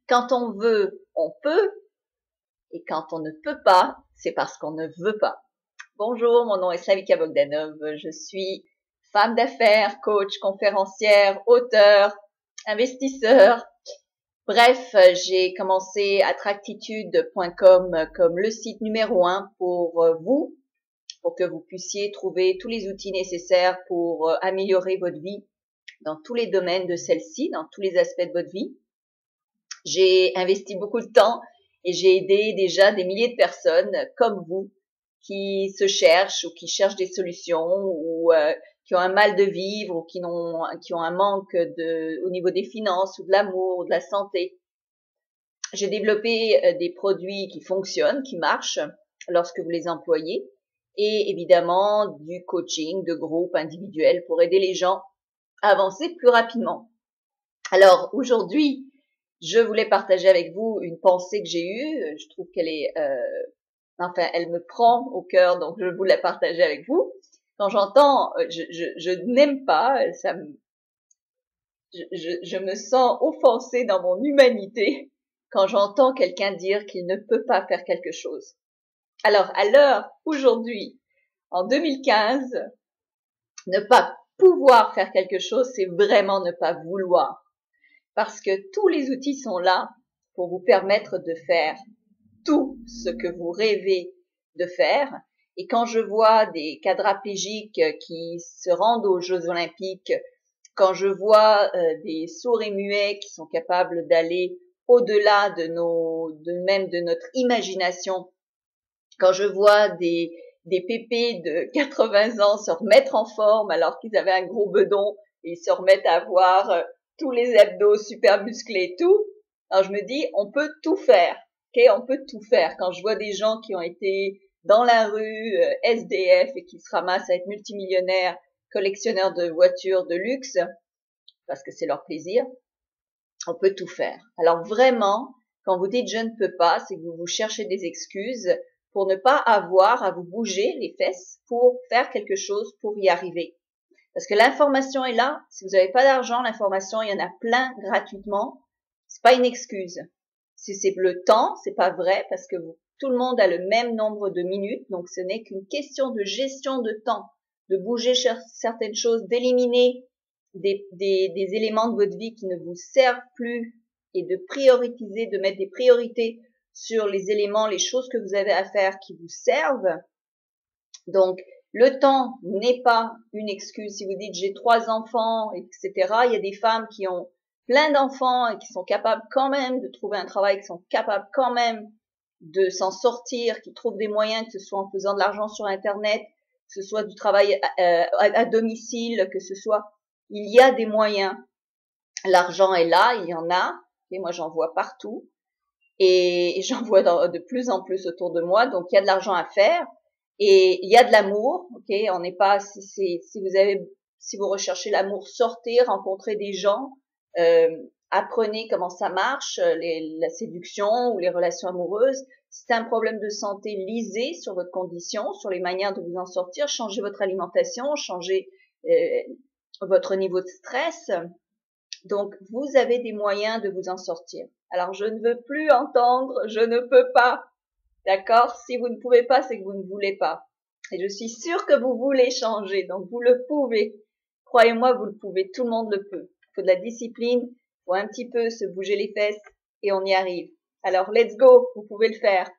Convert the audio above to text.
Quand on veut, on peut, et quand on ne peut pas, c'est parce qu'on ne veut pas. Bonjour, mon nom est Slavika Bogdanov, je suis femme d'affaires, coach, conférencière, auteure, investisseur. Bref, j'ai commencé attractitude.com comme le site numéro 1 pour vous, pour que vous puissiez trouver tous les outils nécessaires pour améliorer votre vie dans tous les domaines de celle-ci, dans tous les aspects de votre vie. J'ai investi beaucoup de temps et j'ai aidé déjà des milliers de personnes comme vous qui se cherchent ou qui cherchent des solutions ou qui ont un mal de vivre ou qui ont un manque au niveau des finances ou de l'amour ou de la santé. J'ai développé des produits qui fonctionnent, qui marchent lorsque vous les employez et évidemment du coaching de groupe individuel pour aider les gens à avancer plus rapidement. Alors aujourd'hui, je voulais partager avec vous une pensée que j'ai eue. Je trouve qu'elle est, elle me prend au cœur, donc je voulais la partager avec vous. Quand j'entends, je n'aime pas, je me sens offensée dans mon humanité quand j'entends quelqu'un dire qu'il ne peut pas faire quelque chose. Alors, à l'heure, aujourd'hui, en 2015, ne pas pouvoir faire quelque chose, c'est vraiment ne pas vouloir. Parce que tous les outils sont là pour vous permettre de faire tout ce que vous rêvez de faire. Et quand je vois des quadraplégiques qui se rendent aux Jeux Olympiques, quand je vois des sourds et muets qui sont capables d'aller au-delà de notre imagination, quand je vois des pépés de 80 ans se remettre en forme alors qu'ils avaient un gros bedon et ils se remettent à avoir tous les abdos super musclés et tout, alors je me dis, on peut tout faire, ok, on peut tout faire. Quand je vois des gens qui ont été dans la rue, SDF et qui se ramassent à être multimillionnaires, collectionneurs de voitures de luxe, parce que c'est leur plaisir, on peut tout faire. Alors vraiment, quand vous dites je ne peux pas, c'est que vous cherchez des excuses pour ne pas avoir à vous bouger les fesses pour faire quelque chose pour y arriver. Parce que l'information est là. Si vous n'avez pas d'argent, l'information, il y en a plein gratuitement. C'est pas une excuse. Si c'est le temps, c'est pas vrai parce que tout le monde a le même nombre de minutes. Donc ce n'est qu'une question de gestion de temps, de bouger certaines choses, d'éliminer des éléments de votre vie qui ne vous servent plus et de prioriser, de mettre des priorités sur les éléments, les choses que vous avez à faire qui vous servent. Donc, le temps n'est pas une excuse. Si vous dites j'ai 3 enfants, etc., il y a des femmes qui ont plein d'enfants et qui sont capables quand même de trouver un travail, qui sont capables quand même de s'en sortir, qui trouvent des moyens, que ce soit en faisant de l'argent sur Internet, que ce soit du travail à domicile, que ce soit... Il y a des moyens. L'argent est là, il y en a, et moi j'en vois partout, et j'en vois de plus en plus autour de moi, donc il y a de l'argent à faire. Et il y a de l'amour, ok. On n'est pas si vous recherchez l'amour, sortez, rencontrez des gens, apprenez comment ça marche, la séduction ou les relations amoureuses. Si c'est un problème de santé, lisez sur votre condition, sur les manières de vous en sortir, changez votre alimentation, changez votre niveau de stress. Donc vous avez des moyens de vous en sortir. Alors je ne veux plus entendre, je ne peux pas. D'accord? Si vous ne pouvez pas, c'est que vous ne voulez pas. Et je suis sûre que vous voulez changer, donc vous le pouvez. Croyez-moi, vous le pouvez, tout le monde le peut. Il faut de la discipline, il faut un petit peu se bouger les fesses et on y arrive. Alors, let's go, vous pouvez le faire.